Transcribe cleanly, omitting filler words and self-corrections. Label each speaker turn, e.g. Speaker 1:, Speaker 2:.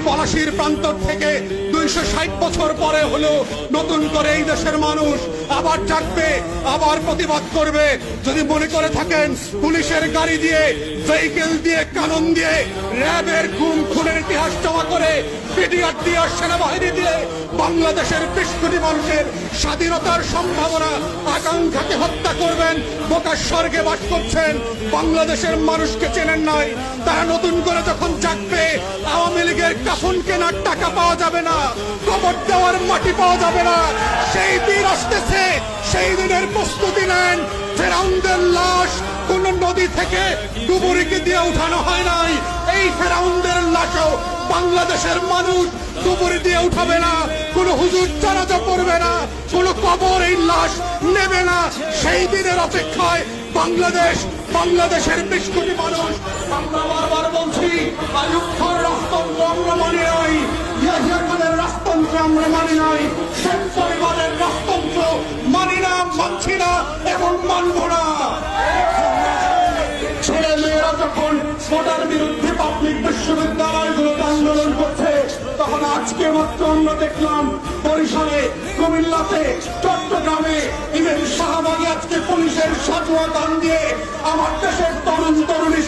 Speaker 1: পলাশির প্রান্তর থেকে 260 বছর পরে হলো নতুন করে এই দেশের মানুষ আবার জাগবে, আবার প্রতিবাদ করবে। যদি মনে করে থাকেন পুলিশের গাড়ি দিয়ে, ভেহিকেল দিয়ে, কানন দিয়ে, র্যাবের খুনের ইতিহাস জমা করে, পিডিআর দিয়ে, সেনাবাহিনী দিয়ে বাংলাদেশের 20 কোটি মানুষের স্বাধীনতার সম্ভাবনা আকাঙ্ক্ষাকে হত্যা করবেন, বোকার স্বর্গে বাস করছেন, বাংলাদেশের মানুষকে চেনেন নাই। তারা নতুন করে যখন জাগবে, আওয়ামী লীগের কাফন কেনার টাকা পাওয়া যাবে না, কবর দেওয়ার মাটি পাওয়া যাবে না। সেই দিন আসতেছে, সেই দিনের প্রস্তুতি নেন। ফেরাউনদের লাশ কোন নদী থেকে ডুবুরিকে দিয়ে উঠানো হয় নাই। এই ফেরাউনদের লাশও বাংলাদেশের মানুষ ডুবুরি দিয়ে উঠাবে না, কোন হুজুর জানাজা পড়বে না, কোন কবর এই লাশ নেবে না। সেই দিনের অপেক্ষায় বাংলাদেশের 20 কোটি মানুষ। আমরা বারবার বলছি, আইয়ুব খানের রাজতন্ত্র আমরা মানি নাই, ইয়াহিয়া খানের রাজতন্ত্র আমরা মানি নাই, শেখ পরিবারের রাজতন্ত্র মানি না, মানছি না এবং মানব না। ছেলে মেয়েরা যখন ভোটার বিরুদ্ধে পাবলিক বিশ্ববিদ্যালয়গুলোতে আন্দোলন করছে, তখন আজকে মাত্র আমরা দেখলাম বরিশালে, কুমিল্লাতে, চট্টগ্রামে, ইভেন শাহবাগে আজকে পুলিশের সাজোয়া গান দিয়ে আমার দেশের তরুণ তরুণী